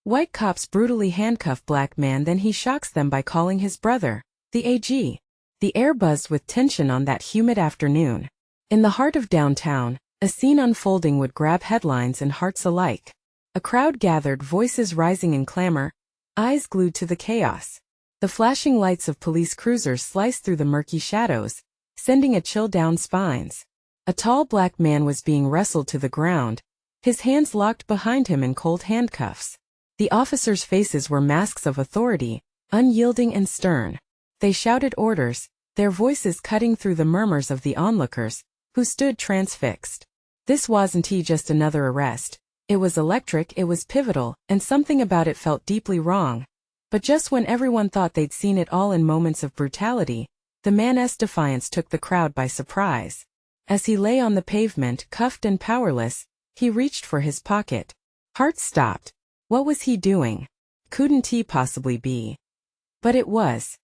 White cops brutally handcuff black man, then he shocks them by calling his brother, the AG. The air buzzed with tension on that humid afternoon. In the heart of downtown, a scene unfolding would grab headlines and hearts alike. A crowd gathered, voices rising in clamor, eyes glued to the chaos. The flashing lights of police cruisers sliced through the murky shadows, sending a chill down spines. A tall black man was being wrestled to the ground, his hands locked behind him in cold handcuffs. The officers' faces were masks of authority, unyielding and stern. They shouted orders, their voices cutting through the murmurs of the onlookers, who stood transfixed. This wasn't just another arrest. It was electric, it was pivotal, and something about it felt deeply wrong. But just when everyone thought they'd seen it all in moments of brutality, the man's defiance took the crowd by surprise. As he lay on the pavement, cuffed and powerless, he reached for his pocket. Heart stopped. What was he doing? Couldn't he possibly be? But it was.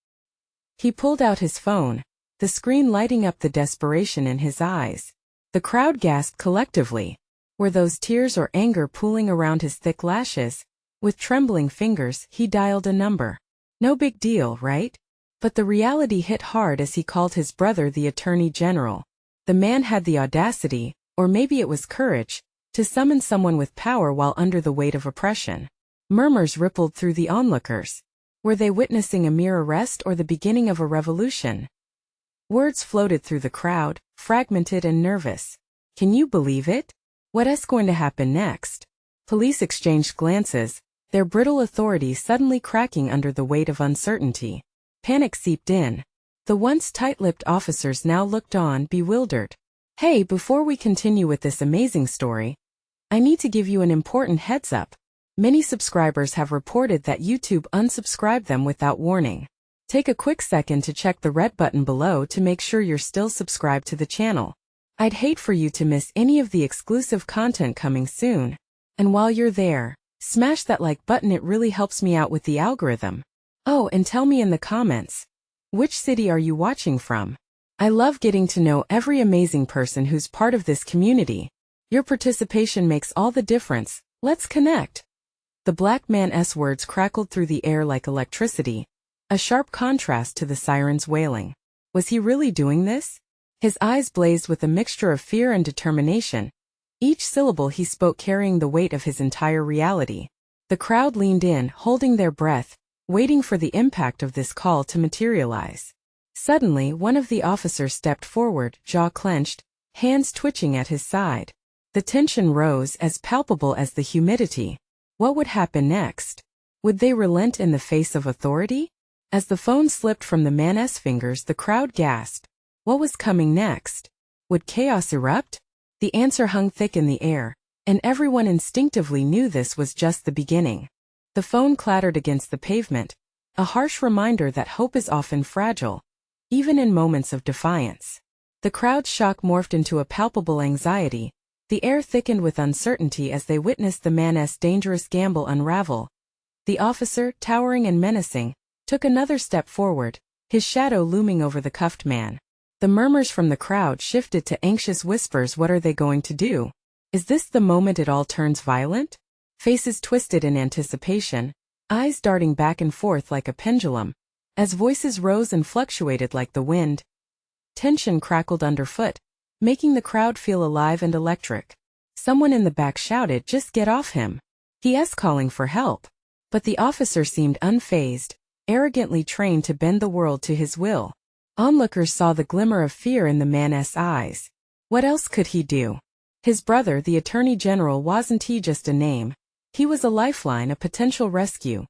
He pulled out his phone, the screen lighting up the desperation in his eyes. The crowd gasped collectively. Were those tears or anger pooling around his thick lashes? With trembling fingers, he dialed a number. No big deal, right? But the reality hit hard as he called his brother, the Attorney General. The man had the audacity, or maybe it was courage, to summon someone with power while under the weight of oppression. Murmurs rippled through the onlookers. Were they witnessing a mere arrest or the beginning of a revolution? Words floated through the crowd, fragmented and nervous. Can you believe it? What's going to happen next? Police exchanged glances, their brittle authority suddenly cracking under the weight of uncertainty. Panic seeped in. The once tight-lipped officers now looked on, bewildered. Hey, before we continue with this amazing story, I need to give you an important heads up. Many subscribers have reported that YouTube unsubscribed them without warning. Take a quick second to check the red button below to make sure you're still subscribed to the channel. I'd hate for you to miss any of the exclusive content coming soon. And while you're there, smash that like button, it really helps me out with the algorithm. Oh, and tell me in the comments, which city are you watching from? I love getting to know every amazing person who's part of this community. Your participation makes all the difference. Let's connect. The black man's words crackled through the air like electricity, a sharp contrast to the sirens wailing. Was he really doing this? His eyes blazed with a mixture of fear and determination, each syllable he spoke carrying the weight of his entire reality. The crowd leaned in, holding their breath, waiting for the impact of this call to materialize. Suddenly, one of the officers stepped forward, jaw clenched, hands twitching at his side. The tension rose, as palpable as the humidity. What would happen next? Would they relent in the face of authority? As the phone slipped from the man's fingers, the crowd gasped. What was coming next? Would chaos erupt? The answer hung thick in the air, and everyone instinctively knew this was just the beginning. The phone clattered against the pavement, a harsh reminder that hope is often fragile, even in moments of defiance. The crowd's shock morphed into a palpable anxiety. The air thickened with uncertainty as they witnessed the man's dangerous gamble unravel. The officer, towering and menacing, took another step forward, his shadow looming over the cuffed man. The murmurs from the crowd shifted to anxious whispers. What are they going to do? Is this the moment it all turns violent? Faces twisted in anticipation, eyes darting back and forth like a pendulum, as voices rose and fluctuated like the wind. Tension crackled underfoot, making the crowd feel alive and electric. Someone in the back shouted, "Just get off him. He's calling for help." But the officer seemed unfazed, arrogantly trained to bend the world to his will. Onlookers saw the glimmer of fear in the man's eyes. What else could he do? His brother, the Attorney General, wasn't just a name. He was a lifeline, a potential rescue.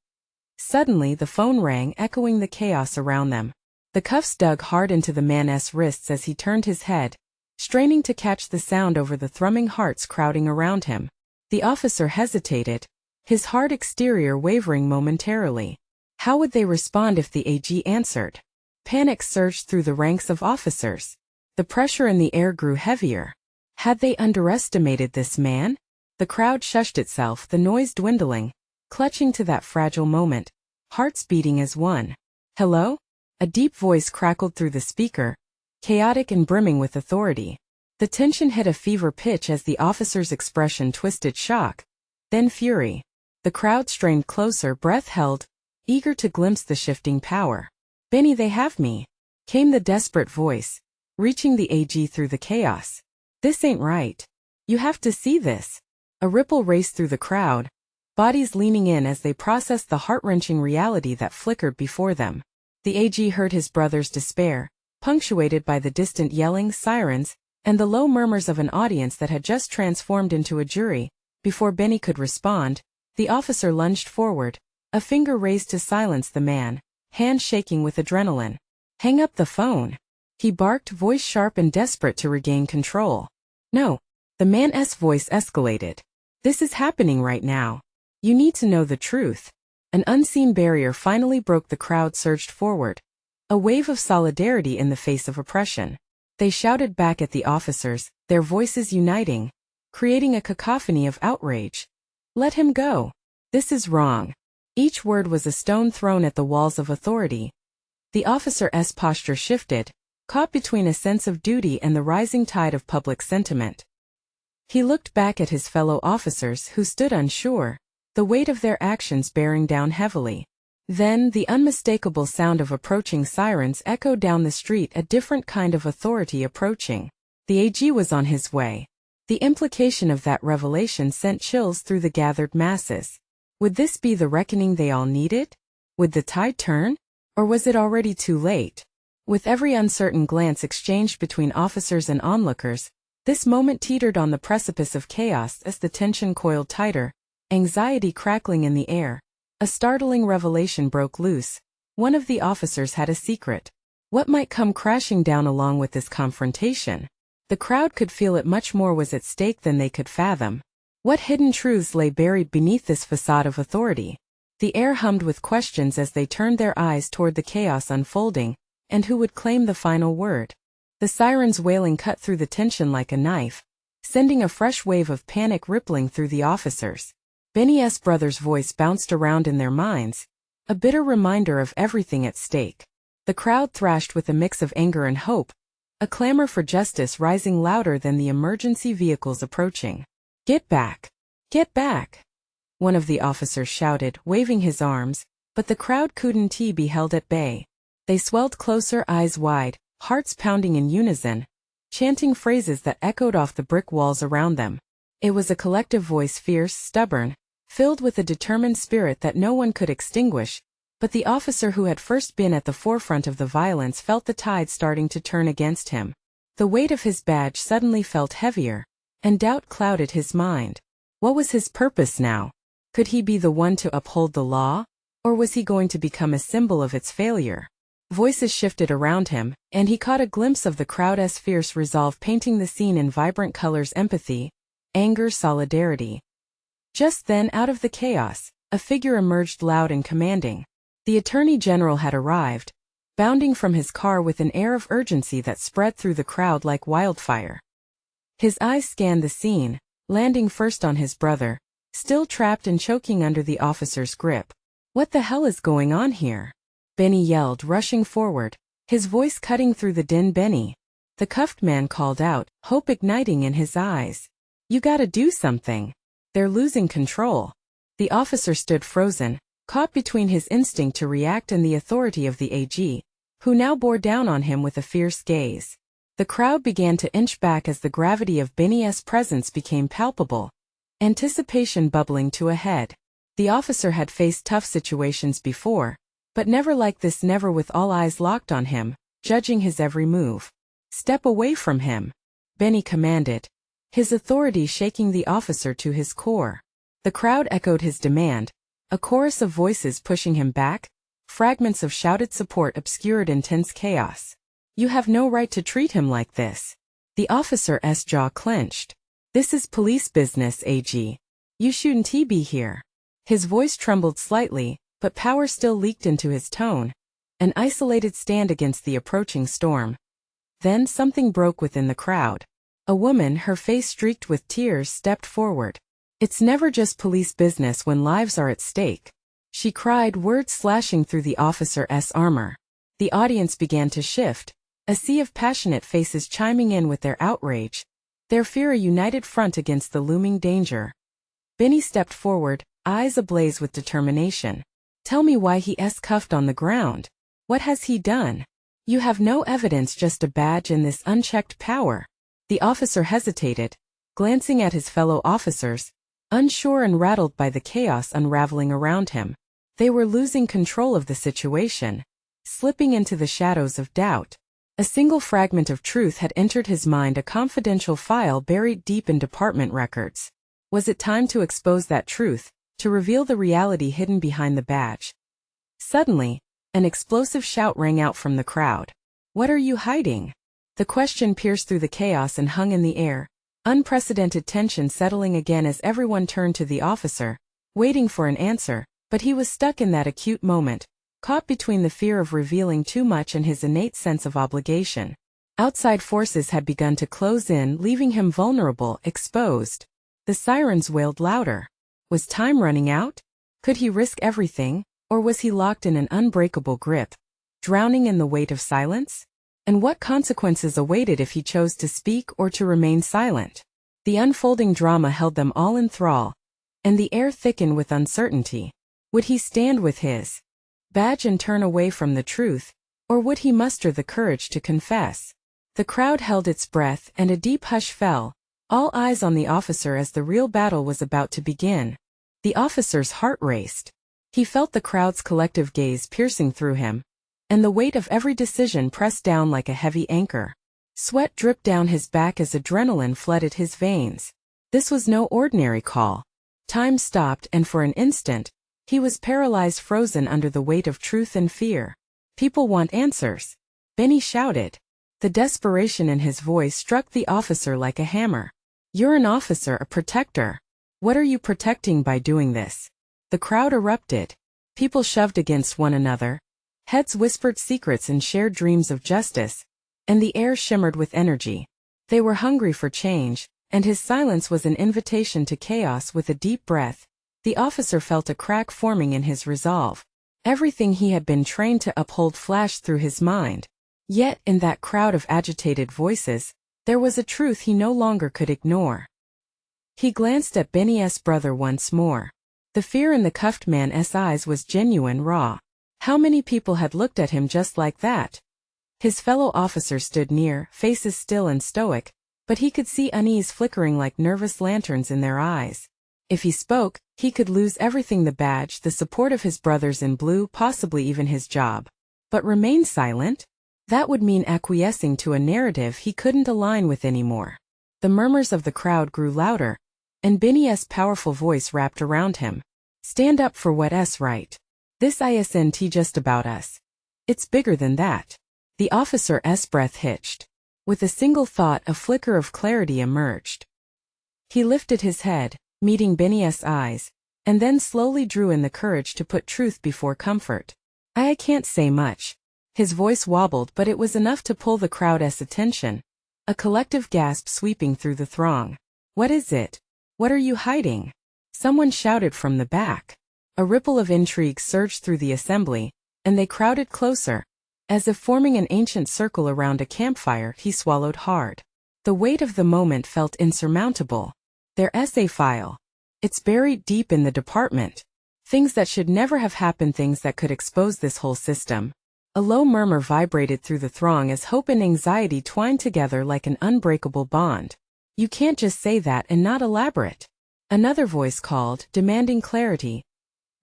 Suddenly the phone rang, echoing the chaos around them. The cuffs dug hard into the man's wrists as he turned his head, straining to catch the sound over the thrumming hearts crowding around him. The officer hesitated, his hard exterior wavering momentarily. How would they respond if the AG answered? Panic surged through the ranks of officers. The pressure in the air grew heavier. Had they underestimated this man? The crowd shushed itself, the noise dwindling, clutching to that fragile moment, hearts beating as one. Hello? A deep voice crackled through the speaker, chaotic and brimming with authority. The tension hit a fever pitch as the officer's expression twisted shock, then fury. The crowd strained closer, breath held, eager to glimpse the shifting power. "Benny, they have me," came the desperate voice, reaching the AG through the chaos. "This ain't right. You have to see this." A ripple raced through the crowd, bodies leaning in as they processed the heart-wrenching reality that flickered before them. The AG heard his brother's despair, punctuated by the distant yelling, sirens, and the low murmurs of an audience that had just transformed into a jury. Before Benny could respond, the officer lunged forward, a finger raised to silence the man, hand shaking with adrenaline. "Hang up the phone," he barked, voice sharp and desperate to regain control. "No." The man's voice escalated. "This is happening right now. You need to know the truth." An unseen barrier finally broke. The crowd surged forward, a wave of solidarity in the face of oppression. They shouted back at the officers, their voices uniting, creating a cacophony of outrage. "Let him go. This is wrong." Each word was a stone thrown at the walls of authority. The officer's posture shifted, caught between a sense of duty and the rising tide of public sentiment. He looked back at his fellow officers who stood unsure, the weight of their actions bearing down heavily. Then the unmistakable sound of approaching sirens echoed down the street, a different kind of authority approaching. The AG was on his way. The implication of that revelation sent chills through the gathered masses. Would this be the reckoning they all needed? Would the tide turn? Or was it already too late? With every uncertain glance exchanged between officers and onlookers, this moment teetered on the precipice of chaos as the tension coiled tighter, anxiety crackling in the air. A startling revelation broke loose. One of the officers had a secret. What might come crashing down along with this confrontation? The crowd could feel it. Much more was at stake than they could fathom. What hidden truths lay buried beneath this facade of authority? The air hummed with questions as they turned their eyes toward the chaos unfolding, and who would claim the final word? The siren's wailing cut through the tension like a knife, sending a fresh wave of panic rippling through the officers. Benny's brother's voice bounced around in their minds, a bitter reminder of everything at stake. The crowd thrashed with a mix of anger and hope, a clamor for justice rising louder than the emergency vehicles approaching. "Get back! Get back!" one of the officers shouted, waving his arms, but the crowd couldn't be held at bay. They swelled closer, eyes wide, hearts pounding in unison, chanting phrases that echoed off the brick walls around them. It was a collective voice, fierce, stubborn, filled with a determined spirit that no one could extinguish, but the officer who had first been at the forefront of the violence felt the tide starting to turn against him. The weight of his badge suddenly felt heavier, and doubt clouded his mind. What was his purpose now? Could he be the one to uphold the law, or was he going to become a symbol of its failure? Voices shifted around him, and he caught a glimpse of the crowd's fierce resolve painting the scene in vibrant colors: empathy, anger, solidarity. Just then, out of the chaos, a figure emerged, loud and commanding. The Attorney General had arrived, bounding from his car with an air of urgency that spread through the crowd like wildfire. His eyes scanned the scene, landing first on his brother, still trapped and choking under the officer's grip. "What the hell is going on here?" Benny yelled, rushing forward, his voice cutting through the din. "Benny," the cuffed man called out, hope igniting in his eyes. "You gotta do something. They're losing control." The officer stood frozen, caught between his instinct to react and the authority of the AG, who now bore down on him with a fierce gaze. The crowd began to inch back as the gravity of Benny's presence became palpable, anticipation bubbling to a head. The officer had faced tough situations before, but never like this, never with all eyes locked on him, judging his every move. "Step away from him," Benny commanded, his authority shaking the officer to his core. The crowd echoed his demand, a chorus of voices pushing him back, fragments of shouted support obscured intense chaos. "You have no right to treat him like this." The officer's jaw clenched. "This is police business, AG. You shouldn't be here." His voice trembled slightly, but power still leaked into his tone, an isolated stand against the approaching storm. Then something broke within the crowd. A woman, her face streaked with tears, stepped forward. "It's never just police business when lives are at stake," she cried, words slashing through the officer's armor. The audience began to shift, a sea of passionate faces chiming in with their outrage, their fear a united front against the looming danger. Benny stepped forward, eyes ablaze with determination. Tell me why he's cuffed on the ground. What has he done? You have no evidence, just a badge and this unchecked power. The officer hesitated, glancing at his fellow officers, unsure and rattled by the chaos unraveling around him. They were losing control of the situation, slipping into the shadows of doubt. A single fragment of truth had entered his mind, a confidential file buried deep in department records. Was it time to expose that truth, to reveal the reality hidden behind the badge? Suddenly, an explosive shout rang out from the crowd. What are you hiding? The question pierced through the chaos and hung in the air, unprecedented tension settling again as everyone turned to the officer, waiting for an answer, but he was stuck in that acute moment, caught between the fear of revealing too much and his innate sense of obligation. Outside forces had begun to close in, leaving him vulnerable, exposed. The sirens wailed louder. Was time running out? Could he risk everything, or was he locked in an unbreakable grip, drowning in the weight of silence? And what consequences awaited if he chose to speak or to remain silent? The unfolding drama held them all in thrall, and the air thickened with uncertainty. Would he stand with his badge and turn away from the truth, or would he muster the courage to confess? The crowd held its breath, and a deep hush fell, all eyes on the officer as the real battle was about to begin. The officer's heart raced. He felt the crowd's collective gaze piercing through him, and the weight of every decision pressed down like a heavy anchor. Sweat dripped down his back as adrenaline flooded his veins. This was no ordinary call. Time stopped, and for an instant, he was paralyzed, frozen under the weight of truth and fear. People want answers. Benny shouted. The desperation in his voice struck the officer like a hammer. You're an officer, a protector. What are you protecting by doing this? The crowd erupted. People shoved against one another. Heads whispered secrets and shared dreams of justice, and the air shimmered with energy. They were hungry for change, and his silence was an invitation to chaos. With a deep breath, the officer felt a crack forming in his resolve. Everything he had been trained to uphold flashed through his mind. Yet, in that crowd of agitated voices, there was a truth he no longer could ignore. He glanced at Benny's brother once more. The fear in the cuffed man's eyes was genuine, raw. How many people had looked at him just like that? His fellow officers stood near, faces still and stoic, but he could see unease flickering like nervous lanterns in their eyes. If he spoke, he could lose everything: the badge, the support of his brothers in blue, possibly even his job. But remain silent? That would mean acquiescing to a narrative he couldn't align with anymore. The murmurs of the crowd grew louder, and Benny's powerful voice wrapped around him. Stand up for what's right. This isn't just about us. It's bigger than that. The officer's breath hitched. With a single thought, a flicker of clarity emerged. He lifted his head, meeting Benny's eyes, and then slowly drew in the courage to put truth before comfort. I can't say much. His voice wobbled, but it was enough to pull the crowd's attention. A collective gasp sweeping through the throng. What is it? What are you hiding? Someone shouted from the back. A ripple of intrigue surged through the assembly, and they crowded closer. As if forming an ancient circle around a campfire, he swallowed hard. The weight of the moment felt insurmountable. Their essay file. It's buried deep in the department. Things that should never have happened, things that could expose this whole system. A low murmur vibrated through the throng as hope and anxiety twined together like an unbreakable bond. You can't just say that and not elaborate. Another voice called, demanding clarity.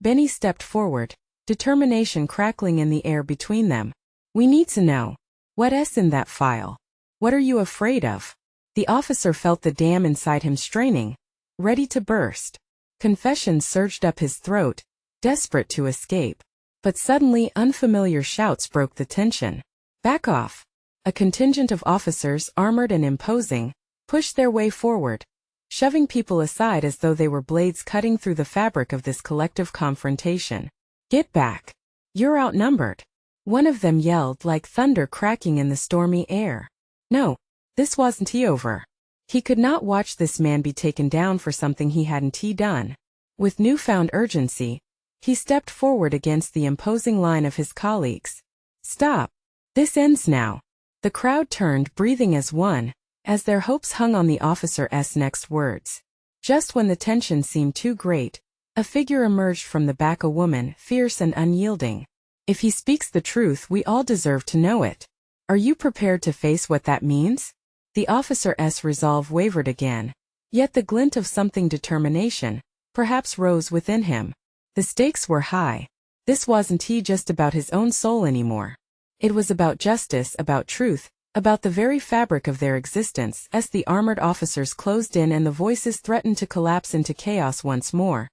Benny stepped forward, determination crackling in the air between them. We need to know. What's in that file? What are you afraid of? The officer felt the dam inside him straining, ready to burst. Confession surged up his throat, desperate to escape. But suddenly unfamiliar shouts broke the tension. Back off. A contingent of officers, armored and imposing, pushed their way forward, shoving people aside as though they were blades cutting through the fabric of this collective confrontation. Get back. You're outnumbered. One of them yelled like thunder cracking in the stormy air. No, this wasn't over. He could not watch this man be taken down for something he hadn't done. With newfound urgency, he stepped forward against the imposing line of his colleagues. Stop. This ends now. The crowd turned, breathing as one, as their hopes hung on the officer's next words. Just when the tension seemed too great, A figure emerged from the back, a woman, fierce and unyielding. If he speaks the truth, we all deserve to know it. Are you prepared to face what that means? The officer's resolve wavered again. Yet the glint of something determination, perhaps, rose within him. The stakes were high. This wasn't just about his own soul anymore. It was about justice, about truth, about the very fabric of their existence. As the armored officers closed in and the voices threatened to collapse into chaos once more,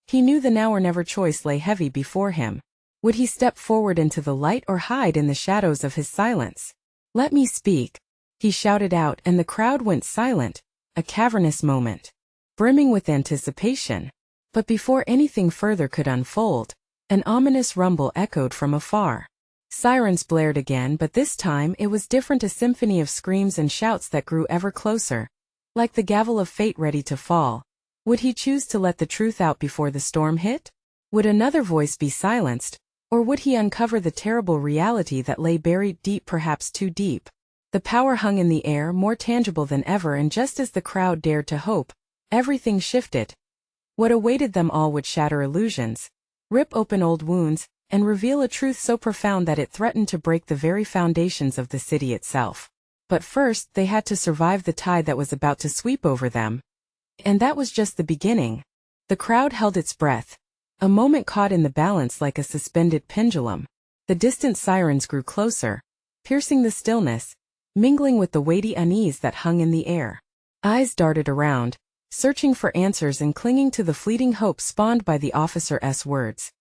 he knew the now or never choice lay heavy before him. Would he step forward into the light or hide in the shadows of his silence? "Let me speak," he shouted out, and the crowd went silent, a cavernous moment, brimming with anticipation. But before anything further could unfold, an ominous rumble echoed from afar. Sirens blared again, but this time it was different, a symphony of screams and shouts that grew ever closer, like the gavel of fate ready to fall. Would he choose to let the truth out before the storm hit? Would another voice be silenced, or would he uncover the terrible reality that lay buried deep, perhaps too deep? The power hung in the air, more tangible than ever, and just as the crowd dared to hope, everything shifted. What awaited them all would shatter illusions, rip open old wounds, and reveal a truth so profound that it threatened to break the very foundations of the city itself. But first, they had to survive the tide that was about to sweep over them. And that was just the beginning. The crowd held its breath, a moment caught in the balance like a suspended pendulum. The distant sirens grew closer, piercing the stillness, mingling with the weighty unease that hung in the air. Eyes darted around, searching for answers and clinging to the fleeting hope spawned by the officer's words.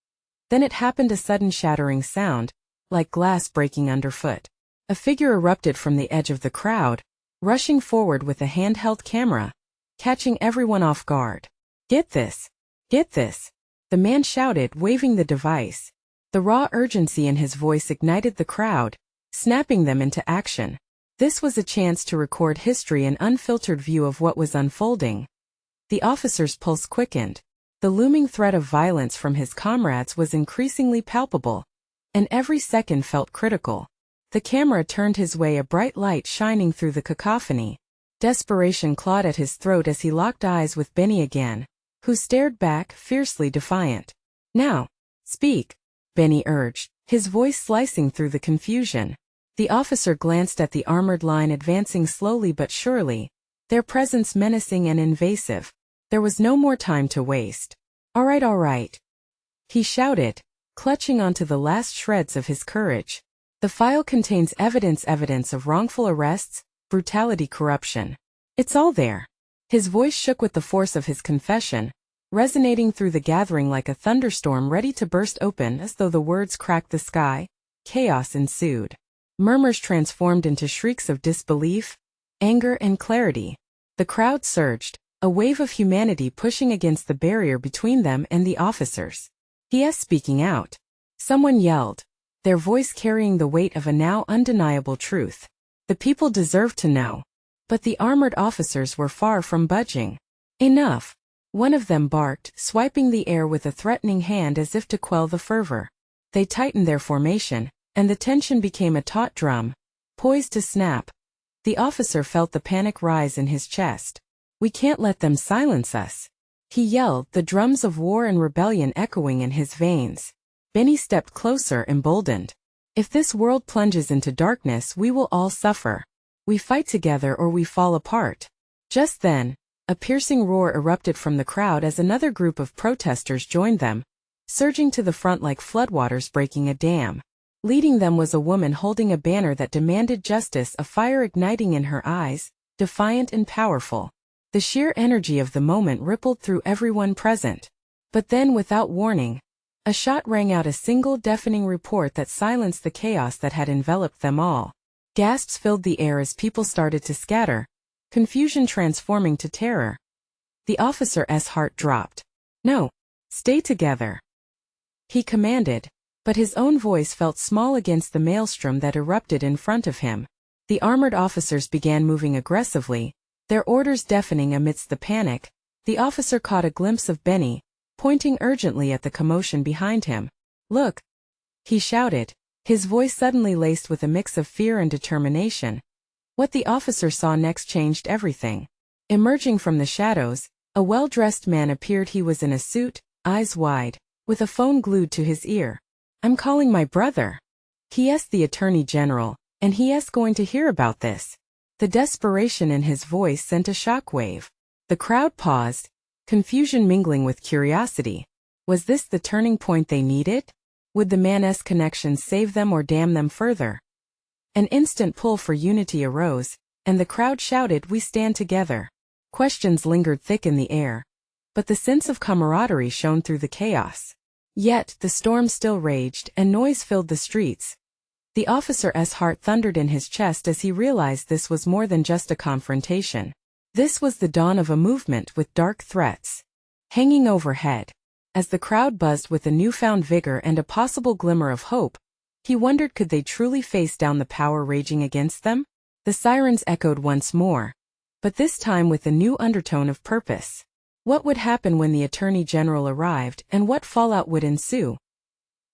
Then it happened, a sudden shattering sound, like glass breaking underfoot. A figure erupted from the edge of the crowd, rushing forward with a handheld camera, catching everyone off guard. "Get this! Get this!" the man shouted, waving the device. The raw urgency in his voice ignited the crowd, snapping them into action. This was a chance to record history, an unfiltered view of what was unfolding. The officer's pulse quickened. The looming threat of violence from his comrades was increasingly palpable, and every second felt critical. The camera turned his way, a bright light shining through the cacophony. Desperation clawed at his throat as he locked eyes with Benny again, who stared back, fiercely defiant. "Now, speak," Benny urged, his voice slicing through the confusion. The officer glanced at the armored line advancing slowly but surely, their presence menacing and invasive. There was no more time to waste. All right," he shouted, clutching onto the last shreds of his courage. "The file contains evidence of wrongful arrests, brutality, corruption. It's all there." His voice shook with the force of his confession, resonating through the gathering like a thunderstorm ready to burst open. As though the words cracked the sky, chaos ensued. Murmurs transformed into shrieks of disbelief, anger, and clarity. The crowd surged, a wave of humanity pushing against the barrier between them and the officers. "He is speaking out," someone yelled, their voice carrying the weight of a now undeniable truth. The people deserved to know. But the armored officers were far from budging. "Enough," one of them barked, swiping the air with a threatening hand as if to quell the fervor. They tightened their formation, and the tension became a taut drum, poised to snap. The officer felt the panic rise in his chest. "We can't let them silence us," he yelled, the drums of war and rebellion echoing in his veins. Benny stepped closer, emboldened. "If this world plunges into darkness, we will all suffer. We fight together or we fall apart." Just then, a piercing roar erupted from the crowd as another group of protesters joined them, surging to the front like floodwaters breaking a dam. Leading them was a woman holding a banner that demanded justice, a fire igniting in her eyes, defiant and powerful. The sheer energy of the moment rippled through everyone present. But then, without warning, a shot rang out, a single deafening report that silenced the chaos that had enveloped them all. Gasps filled the air as people started to scatter, confusion transforming to terror. The officer's heart dropped. "No, stay together," he commanded, but his own voice felt small against the maelstrom that erupted in front of him. The armored officers began moving aggressively, their orders deafening amidst the panic. The officer caught a glimpse of Benny, pointing urgently at the commotion behind him. "Look," he shouted, his voice suddenly laced with a mix of fear and determination. What the officer saw next changed everything. Emerging from the shadows, a well-dressed man appeared. He was in a suit, eyes wide, with a phone glued to his ear. "I'm calling my brother. He the Attorney General, and he's going to hear about this." The desperation in his voice sent a shockwave. The crowd paused, confusion mingling with curiosity. Was this the turning point they needed? Would the man's connections save them or damn them further? An instant pull for unity arose, and the crowd shouted, "We stand together." Questions lingered thick in the air, but the sense of camaraderie shone through the chaos. Yet, the storm still raged, and noise filled the streets. The officer's heart thundered in his chest as he realized this was more than just a confrontation. This was the dawn of a movement with dark threats hanging overhead. As the crowd buzzed with a newfound vigor and a possible glimmer of hope, he wondered, could they truly face down the power raging against them? The sirens echoed once more, but this time with a new undertone of purpose. What would happen when the Attorney General arrived, and what fallout would ensue?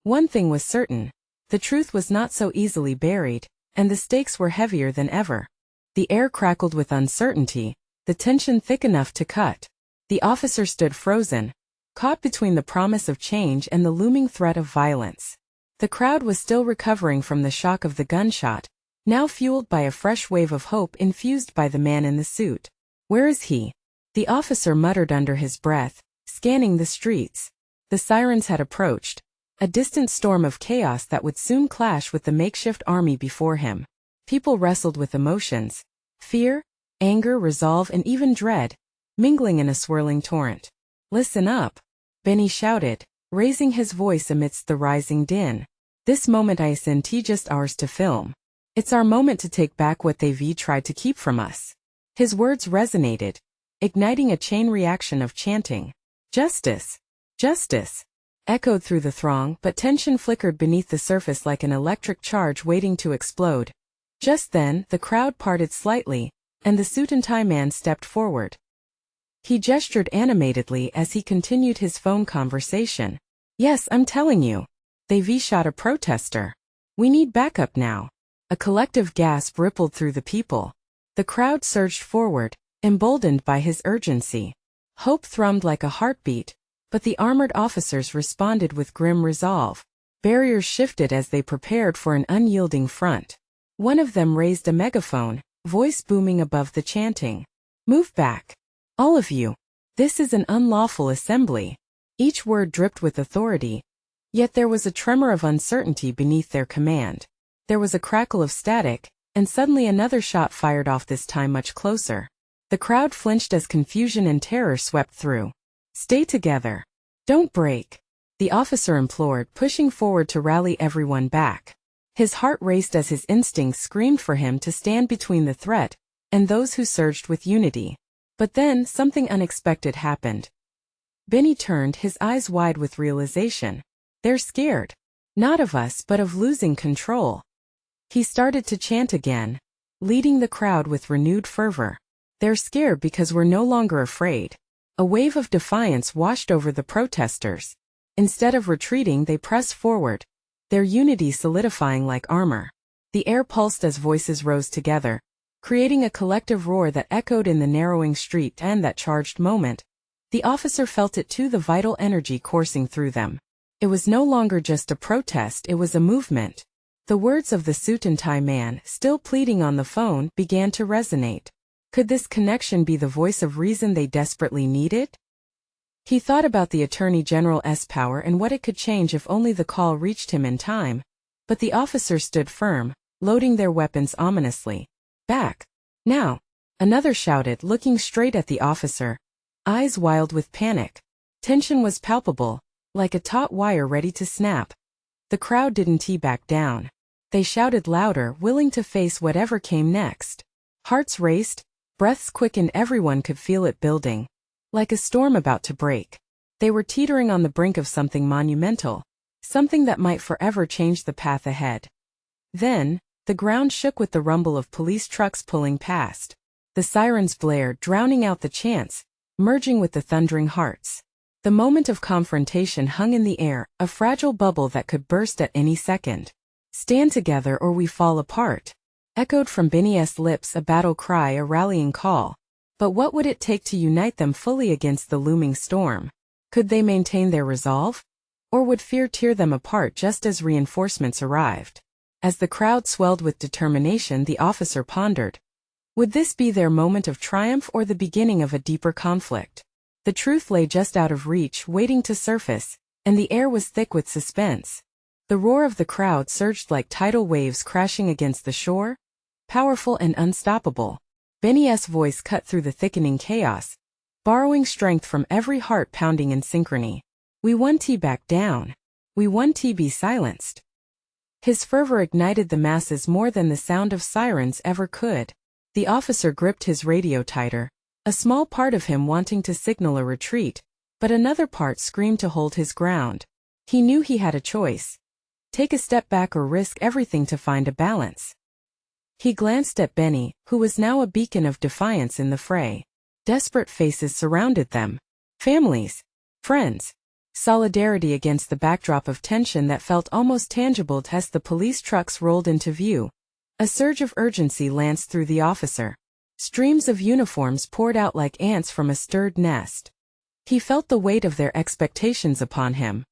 One thing was certain: the truth was not so easily buried, and the stakes were heavier than ever. The air crackled with uncertainty, the tension thick enough to cut. The officer stood frozen, caught between the promise of change and the looming threat of violence. The crowd was still recovering from the shock of the gunshot, now fueled by a fresh wave of hope infused by the man in the suit. "Where is he?" the officer muttered under his breath, scanning the streets. The sirens had approached, a distant storm of chaos that would soon clash with the makeshift army before him. People wrestled with emotions: fear, anger, resolve, and even dread, mingling in a swirling torrent. "Listen up," Benny shouted, raising his voice amidst the rising din. "This moment isn't just ours to film. It's our moment to take back what they've tried to keep from us." His words resonated, igniting a chain reaction of chanting. "Justice! Justice!" echoed through the throng, but tension flickered beneath the surface like an electric charge waiting to explode. Just then, the crowd parted slightly, and the suit-and-tie man stepped forward. He gestured animatedly as he continued his phone conversation. "Yes, I'm telling you. They've shot a protester. We need backup now." A collective gasp rippled through the people. The crowd surged forward, emboldened by his urgency. Hope thrummed like a heartbeat, but the armored officers responded with grim resolve. Barriers shifted as they prepared for an unyielding front. One of them raised a megaphone, voice booming above the chanting. "Move back. All of you. This is an unlawful assembly." Each word dripped with authority, yet there was a tremor of uncertainty beneath their command. There was a crackle of static, and suddenly another shot fired off, this time much closer. The crowd flinched as confusion and terror swept through. "Stay together. Don't break," the officer implored, pushing forward to rally everyone back. His heart raced as his instincts screamed for him to stand between the threat and those who surged with unity. But then, something unexpected happened. Benny turned, his eyes wide with realization. "They're scared. Not of us, but of losing control." He started to chant again, leading the crowd with renewed fervor. "They're scared because we're no longer afraid." A wave of defiance washed over the protesters. Instead of retreating, they pressed forward, their unity solidifying like armor. The air pulsed as voices rose together, creating a collective roar that echoed in the narrowing street. And that charged moment, the officer felt it too, the vital energy coursing through them. It was no longer just a protest, it was a movement. The words of the suit-and-tie man, still pleading on the phone, began to resonate. Could this connection be the voice of reason they desperately needed? He thought about the Attorney General's power and what it could change if only the call reached him in time. But the officers stood firm, loading their weapons ominously. "Back! Now!" another shouted, looking straight at the officer, eyes wild with panic. Tension was palpable, like a taut wire ready to snap. The crowd didn't back down. They shouted louder, willing to face whatever came next. Hearts raced, breaths quickened, everyone could feel it building. Like a storm about to break. They were teetering on the brink of something monumental, something that might forever change the path ahead. Then, the ground shook with the rumble of police trucks pulling past. The sirens blared, drowning out the chants, merging with the thundering hearts. The moment of confrontation hung in the air, a fragile bubble that could burst at any second. "Stand together or we fall apart," echoed from Benny's lips, a battle cry, a rallying call. But what would it take to unite them fully against the looming storm? Could they maintain their resolve? Or would fear tear them apart just as reinforcements arrived? As the crowd swelled with determination, the officer pondered. Would this be their moment of triumph or the beginning of a deeper conflict? The truth lay just out of reach, waiting to surface, and the air was thick with suspense. The roar of the crowd surged like tidal waves crashing against the shore, powerful and unstoppable. Benny's voice cut through the thickening chaos, borrowing strength from every heart pounding in synchrony. We won T, back down. We won T, be silenced. His fervor ignited the masses more than the sound of sirens ever could. The officer gripped his radio tighter, a small part of him wanting to signal a retreat, but another part screamed to hold his ground. He knew he had a choice. Take a step back or risk everything to find a balance. He glanced at Benny, who was now a beacon of defiance in the fray. Desperate faces surrounded them. Families. Friends. Solidarity against the backdrop of tension that felt almost tangible as the police trucks rolled into view. A surge of urgency lanced through the officer. Streams of uniforms poured out like ants from a stirred nest. He felt the weight of their expectations upon him.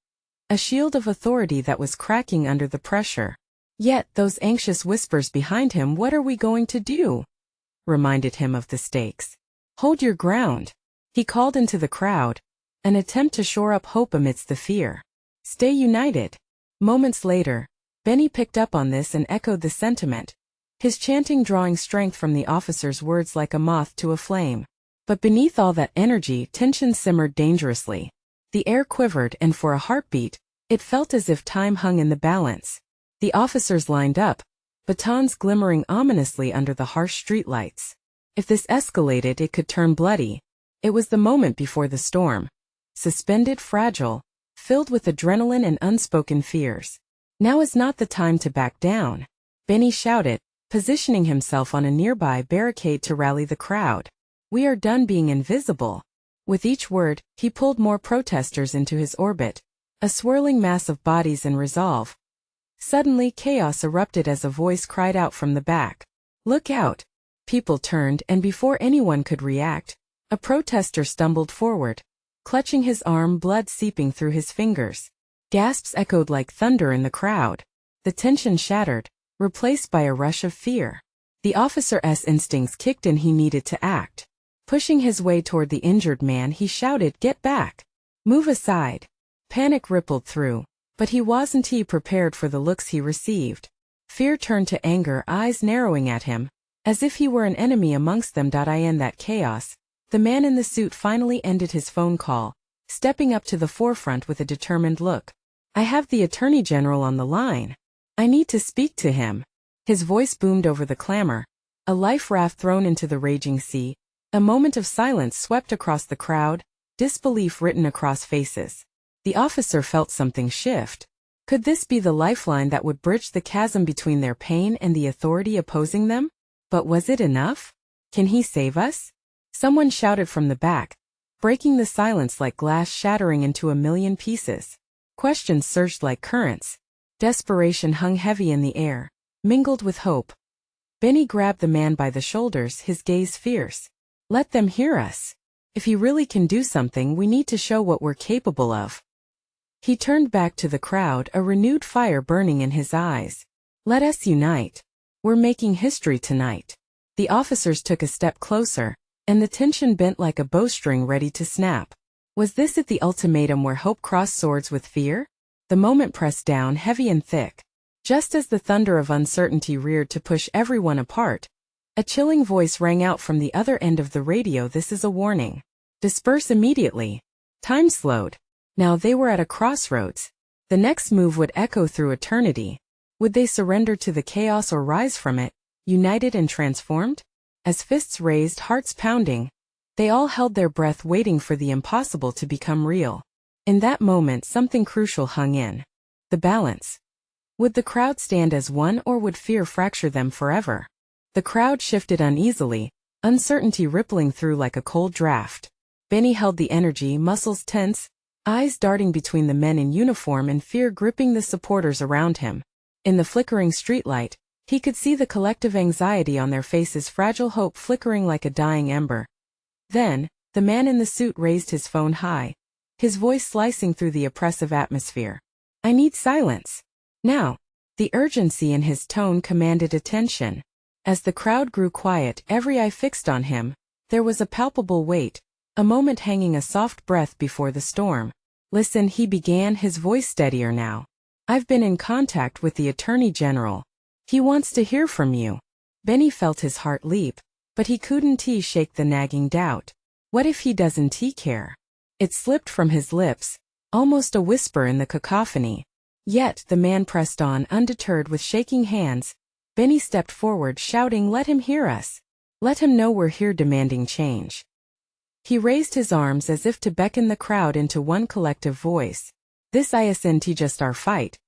A shield of authority that was cracking under the pressure. Yet those anxious whispers behind him, "What are we going to do?" reminded him of the stakes. "Hold your ground," he called into the crowd, an attempt to shore up hope amidst the fear. "Stay united." Moments later, Benny picked up on this and echoed the sentiment, his chanting drawing strength from the officer's words like a moth to a flame. But beneath all that energy, tension simmered dangerously. The air quivered, and for a heartbeat, it felt as if time hung in the balance. The officers lined up, batons glimmering ominously under the harsh streetlights. If this escalated, it could turn bloody. It was the moment before the storm. Suspended, fragile, filled with adrenaline and unspoken fears. Now is not the time to back down, Benny shouted, positioning himself on a nearby barricade to rally the crowd. We are done being invisible. With each word, he pulled more protesters into his orbit, a swirling mass of bodies and resolve. Suddenly, chaos erupted as a voice cried out from the back. "Look out!" People turned, and before anyone could react, a protester stumbled forward, clutching his arm, blood seeping through his fingers. Gasps echoed like thunder in the crowd. The tension shattered, replaced by a rush of fear. The officer's instincts kicked in. He needed to act. Pushing his way toward the injured man, he shouted, "Get back! Move aside!" Panic rippled through, but he wasn't prepared for the looks he received. Fear turned to anger, eyes narrowing at him, as if he were an enemy amongst them. In that chaos, the man in the suit finally ended his phone call, stepping up to the forefront with a determined look. "I have the Attorney General on the line. I need to speak to him." His voice boomed over the clamor, a life raft thrown into the raging sea. A moment of silence swept across the crowd, disbelief written across faces. The officer felt something shift. Could this be the lifeline that would bridge the chasm between their pain and the authority opposing them? But was it enough? "Can he save us?" Someone shouted from the back, breaking the silence like glass shattering into a million pieces. Questions surged like currents. Desperation hung heavy in the air, mingled with hope. Benny grabbed the man by the shoulders, his gaze fierce. "Let them hear us. If he really can do something, we need to show what we're capable of." He turned back to the crowd, a renewed fire burning in his eyes. "Let us unite. We're making history tonight." The officers took a step closer, and the tension bent like a bowstring ready to snap. Was this it, the ultimatum where hope crossed swords with fear? The moment pressed down heavy and thick. Just as the thunder of uncertainty reared to push everyone apart, a chilling voice rang out from the other end of the radio. "This is a warning. Disperse immediately." Time slowed. Now they were at a crossroads. The next move would echo through eternity. Would they surrender to the chaos or rise from it, united and transformed? As fists raised, hearts pounding, they all held their breath, waiting for the impossible to become real. In that moment, something crucial hung in. The balance. Would the crowd stand as one, or would fear fracture them forever? The crowd shifted uneasily, uncertainty rippling through like a cold draft. Benny held the energy, muscles tense, eyes darting between the men in uniform and fear gripping the supporters around him. In the flickering streetlight, he could see the collective anxiety on their faces, fragile hope flickering like a dying ember. Then, the man in the suit raised his phone high, his voice slicing through the oppressive atmosphere. "I need silence. Now." The urgency in his tone commanded attention. As the crowd grew quiet, every eye fixed on him, there was a palpable weight, a moment hanging a soft breath before the storm. "Listen," he began, his voice steadier now. "I've been in contact with the Attorney General. He wants to hear from you." Benny felt his heart leap, but he couldn't shake the nagging doubt. What if he doesn't care? It slipped from his lips, almost a whisper in the cacophony. Yet the man pressed on, undeterred, with shaking hands. Benny stepped forward, shouting, "Let him hear us. Let him know we're here demanding change." He raised his arms as if to beckon the crowd into one collective voice. "This isn't just our fight.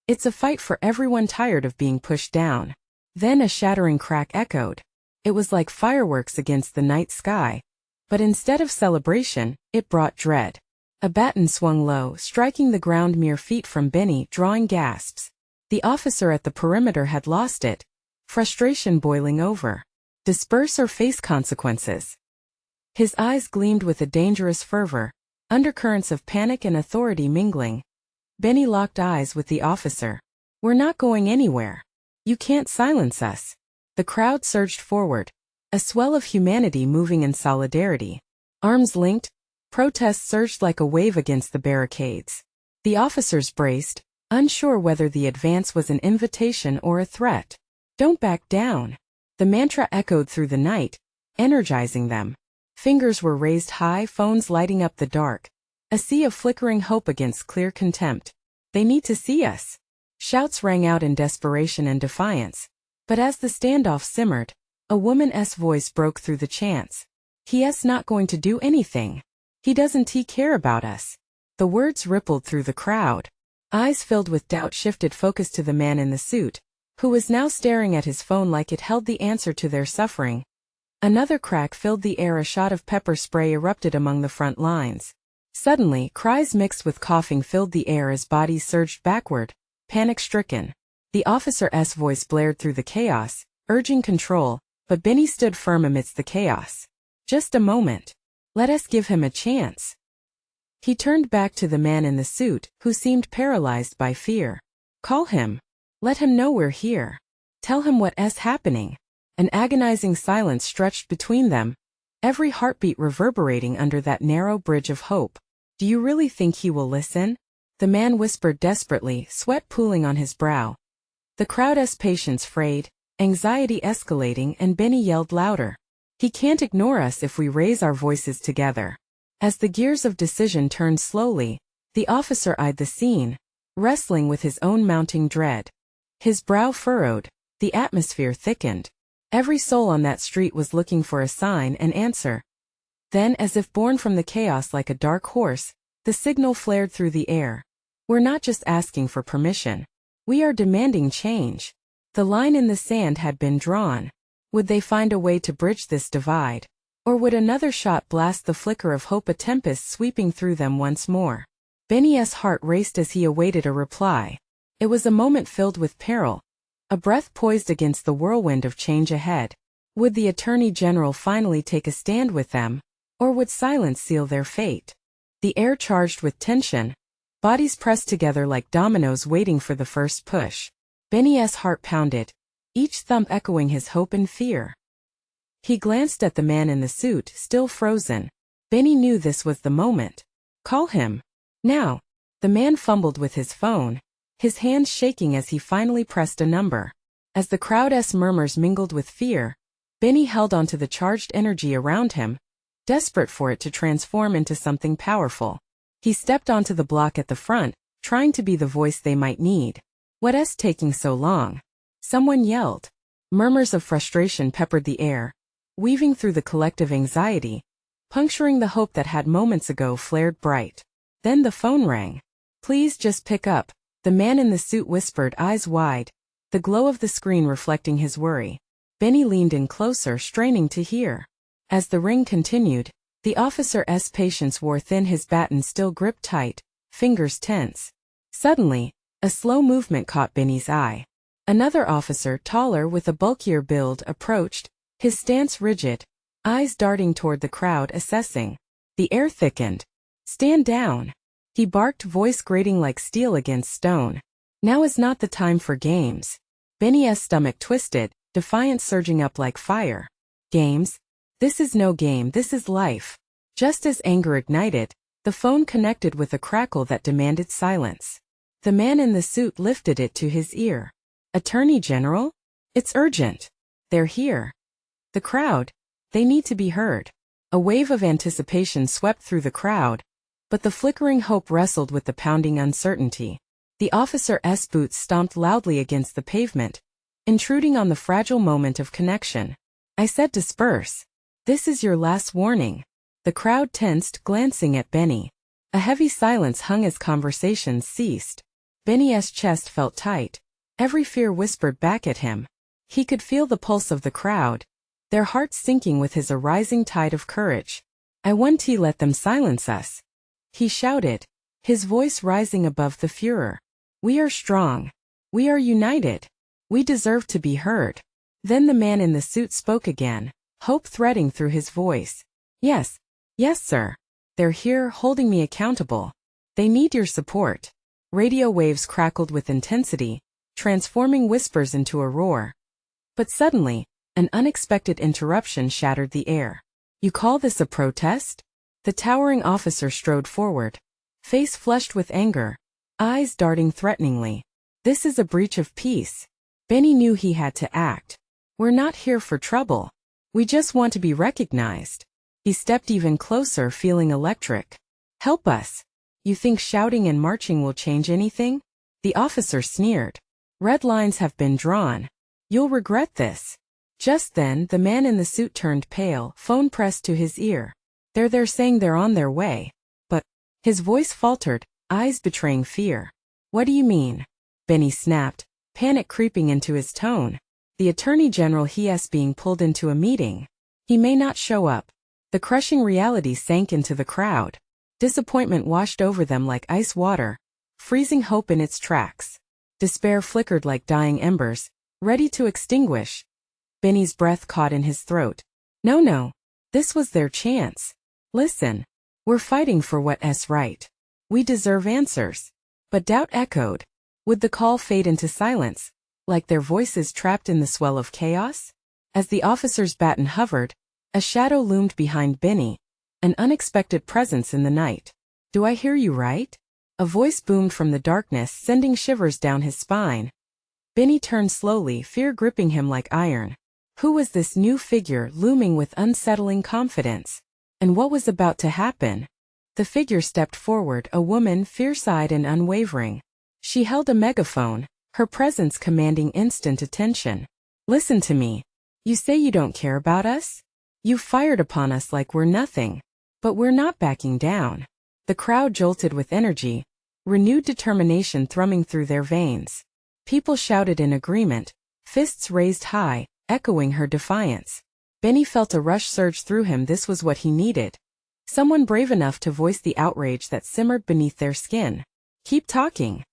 It's a fight for everyone tired of being pushed down." Then a shattering crack echoed. It was like fireworks against the night sky. But instead of celebration, it brought dread. A baton swung low, striking the ground mere feet from Benny, drawing gasps. The officer at the perimeter had lost it, frustration boiling over. Disperse or face consequences. His eyes gleamed with a dangerous fervor, undercurrents of panic and authority mingling. Benny locked eyes with the officer. "We're not going anywhere. You can't silence us." The crowd surged forward, a swell of humanity moving in solidarity. Arms linked, protest surged like a wave against the barricades. The officers braced, unsure whether the advance was an invitation or a threat. "Don't back down." The mantra echoed through the night, energizing them. Fingers were raised high, phones lighting up the dark. A sea of flickering hope against clear contempt. "They need to see us." Shouts rang out in desperation and defiance. But as the standoff simmered, a woman's voice broke through the chants. "He's not going to do anything. He doesn't care about us." The words rippled through the crowd. Eyes filled with doubt shifted focus to the man in the suit, who was now staring at his phone like it held the answer to their suffering. Another crack filled the air, a shot of pepper spray erupted among the front lines. Suddenly, cries mixed with coughing filled the air as bodies surged backward, panic-stricken. The officer's voice blared through the chaos, urging control, but Benny stood firm amidst the chaos. "Just a moment. Let us give him a chance." He turned back to the man in the suit, who seemed paralyzed by fear. "Call him. Let him know we're here. Tell him what's happening." An agonizing silence stretched between them, every heartbeat reverberating under that narrow bridge of hope. "Do you really think he will listen?" The man whispered desperately, sweat pooling on his brow. The crowd's patience frayed, anxiety escalating, and Benny yelled louder. "He can't ignore us if we raise our voices together." As the gears of decision turned slowly, the officer eyed the scene, wrestling with his own mounting dread. His brow furrowed, the atmosphere thickened. Every soul on that street was looking for a sign, an answer. Then, as if born from the chaos like a dark horse, the signal flared through the air. "We're not just asking for permission. We are demanding change." The line in the sand had been drawn. Would they find a way to bridge this divide? Or would another shot blast the flicker of hope, a tempest sweeping through them once more? Benny's heart raced as he awaited a reply. It was a moment filled with peril, a breath poised against the whirlwind of change ahead. Would the Attorney General finally take a stand with them, or would silence seal their fate? The air charged with tension, bodies pressed together like dominoes waiting for the first push. Benny's heart pounded, each thump echoing his hope and fear. He glanced at the man in the suit, still frozen. Benny knew this was the moment. "Call him. Now." The man fumbled with his phone, his hands shaking as he finally pressed a number. As the crowd's murmurs mingled with fear, Benny held onto the charged energy around him, desperate for it to transform into something powerful. He stepped onto the block at the front, trying to be the voice they might need. "What's taking so long?" someone yelled. Murmurs of frustration peppered the air, weaving through the collective anxiety, puncturing the hope that had moments ago flared bright. Then the phone rang. "Please just pick up," the man in the suit whispered, eyes wide, the glow of the screen reflecting his worry. Benny leaned in closer, straining to hear. As the ring continued, the officer's patience wore thin, his baton still gripped tight, fingers tense. Suddenly, a slow movement caught Benny's eye. Another officer, taller with a bulkier build, approached, his stance rigid, eyes darting toward the crowd, assessing. The air thickened. "Stand down." He barked, voice grating like steel against stone. Now is not the time for games. Benny's stomach twisted, defiance surging up like fire. Games? This is no game, this is life. Just as anger ignited, the phone connected with a crackle that demanded silence. The man in the suit lifted it to his ear. Attorney General? It's urgent. They're here. The crowd. They need to be heard. A wave of anticipation swept through the crowd, but the flickering hope wrestled with the pounding uncertainty. The officer's boots stomped loudly against the pavement, intruding on the fragile moment of connection. I said disperse. This is your last warning. The crowd tensed, glancing at Benny. A heavy silence hung as conversations ceased. Benny's chest felt tight. Every fear whispered back at him. He could feel the pulse of the crowd, their hearts sinking with his arising tide of courage. I want to let them silence us, he shouted, his voice rising above the furor. We are strong. We are united. We deserve to be heard. Then the man in the suit spoke again, hope threading through his voice. Yes, sir. They're here, holding me accountable. They need your support. Radio waves crackled with intensity, transforming whispers into a roar. But suddenly, an unexpected interruption shattered the air. You call this a protest? The towering officer strode forward, face flushed with anger, eyes darting threateningly. This is a breach of peace. Benny knew he had to act. We're not here for trouble. We just want to be recognized. He stepped even closer, feeling electric. Help us. You think shouting and marching will change anything? The officer sneered. Red lines have been drawn. You'll regret this. Just then, the man in the suit turned pale, phone pressed to his ear. They're saying they're on their way. But, his voice faltered, eyes betraying fear. What do you mean? Benny snapped, panic creeping into his tone. The Attorney General he's being pulled into a meeting. He may not show up. The crushing reality sank into the crowd. Disappointment washed over them like ice water, freezing hope in its tracks. Despair flickered like dying embers, ready to extinguish. Benny's breath caught in his throat. No. This was their chance. Listen. We're fighting for what's right. We deserve answers. But doubt echoed. Would the call fade into silence, like their voices trapped in the swell of chaos? As the officer's baton hovered, a shadow loomed behind Benny, an unexpected presence in the night. Do I hear you right? A voice boomed from the darkness, sending shivers down his spine. Benny turned slowly, fear gripping him like iron. Who was this new figure looming with unsettling confidence? And what was about to happen? The figure stepped forward, a woman fierce-eyed and unwavering. She held a megaphone, her presence commanding instant attention. Listen to me. You say you don't care about us? You fired upon us like we're nothing. But we're not backing down. The crowd jolted with energy, renewed determination thrumming through their veins. People shouted in agreement, fists raised high, echoing her defiance. Benny felt a rush surge through him. This was what he needed. Someone brave enough to voice the outrage that simmered beneath their skin. Keep talking,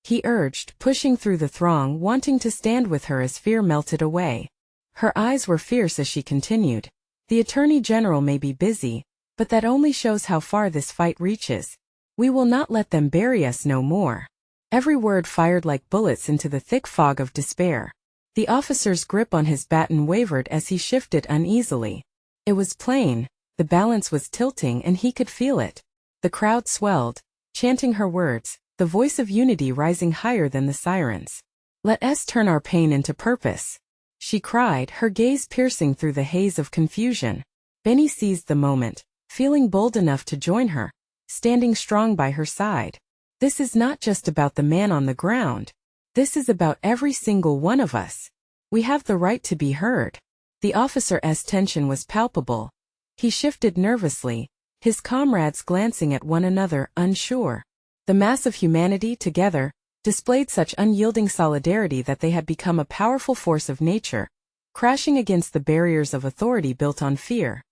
he urged, pushing through the throng, wanting to stand with her as fear melted away. Her eyes were fierce as she continued. The Attorney General may be busy, but that only shows how far this fight reaches. We will not let them bury us no more. Every word fired like bullets into the thick fog of despair. The officer's grip on his baton wavered as he shifted uneasily. It was plain, the balance was tilting and he could feel it. The crowd swelled, chanting her words, the voice of unity rising higher than the sirens. Let us turn our pain into purpose, she cried, her gaze piercing through the haze of confusion. Benny seized the moment, feeling bold enough to join her, standing strong by her side. This is not just about the man on the ground. This is about every single one of us. We have the right to be heard. The officer's tension was palpable. He shifted nervously, his comrades glancing at one another, unsure. The mass of humanity, together, displayed such unyielding solidarity that they had become a powerful force of nature, crashing against the barriers of authority built on fear.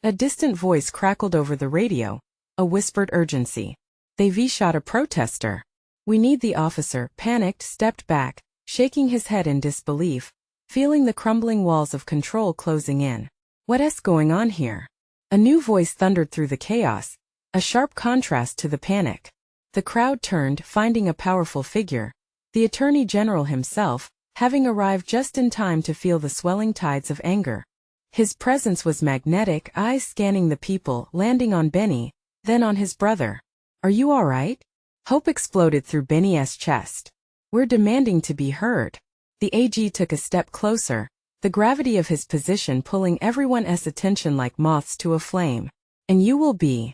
A distant voice crackled over the radio, a whispered urgency. They've shot a protester. We need the officer, panicked, stepped back, shaking his head in disbelief, feeling the crumbling walls of control closing in. What's going on here? A new voice thundered through the chaos, a sharp contrast to the panic. The crowd turned, finding a powerful figure. The Attorney General himself, having arrived just in time to feel the swelling tides of anger. His presence was magnetic, eyes scanning the people, landing on Benny, then on his brother. "Are you all right?" Hope exploded through Benny's chest. "We're demanding to be heard." The AG took a step closer, the gravity of his position pulling everyone's attention like moths to a flame. "And you will be,"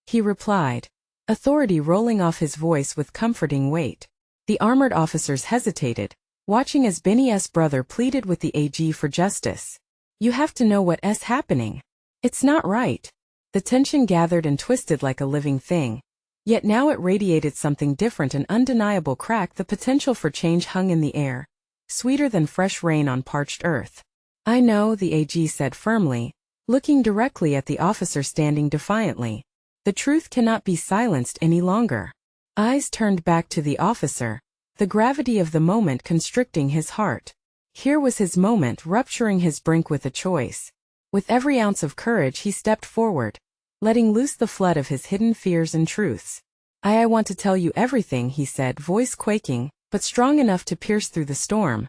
he replied, authority rolling off his voice with comforting weight. The armored officers hesitated, watching as Benny's brother pleaded with the AG for justice. "You have to know what's happening. It's not right." The tension gathered and twisted like a living thing. Yet now it radiated something different, an undeniable crack. The potential for change hung in the air, sweeter than fresh rain on parched earth. "I know," the AG said firmly, looking directly at the officer standing defiantly. "The truth cannot be silenced any longer." Eyes turned back to the officer, the gravity of the moment constricting his heart. Here was his moment, rupturing his brink with a choice. With every ounce of courage he stepped forward, letting loose the flood of his hidden fears and truths. I want to tell you everything," he said, voice quaking, but strong enough to pierce through the storm.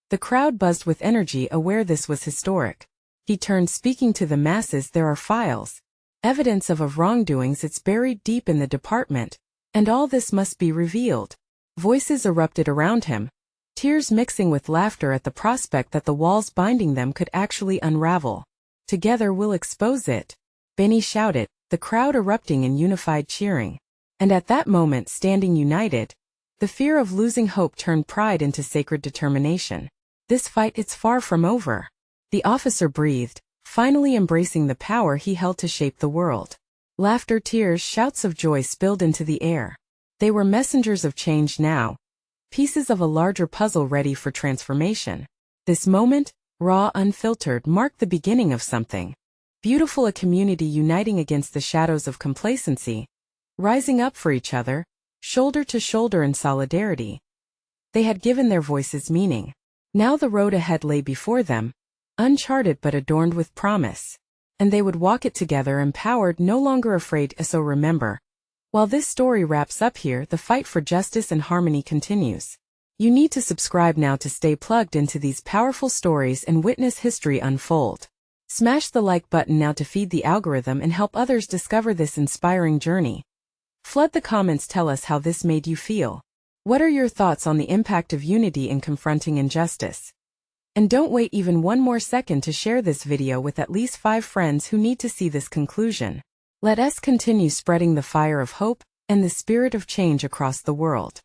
The crowd buzzed with energy, aware this was historic. He turned, speaking to the masses. "There are files. Evidence of wrongdoings. It's buried deep in the department. And all this must be revealed." Voices erupted around him, tears mixing with laughter at the prospect that the walls binding them could actually unravel. "Together we'll expose it," Benny shouted, the crowd erupting in unified cheering. And at that moment, standing united, the fear of losing hope turned pride into sacred determination. "This fight, it's far from over." The officer breathed, finally embracing the power he held to shape the world. Laughter, tears, shouts of joy spilled into the air. They were messengers of change now, pieces of a larger puzzle ready for transformation. This moment, raw, unfiltered, marked the beginning of something beautiful, a community uniting against the shadows of complacency, rising up for each other, shoulder to shoulder in solidarity. They had given their voices meaning. Now the road ahead lay before them, uncharted but adorned with promise. And they would walk it together, empowered, no longer afraid. So remember, while this story wraps up here, the fight for justice and harmony continues. You need to subscribe now to stay plugged into these powerful stories and witness history unfold. Smash the like button now to feed the algorithm and help others discover this inspiring journey. Flood the comments, tell us how this made you feel. What are your thoughts on the impact of unity in confronting injustice? And don't wait even one more second to share this video with at least 5 friends who need to see this conclusion. Let us continue spreading the fire of hope and the spirit of change across the world.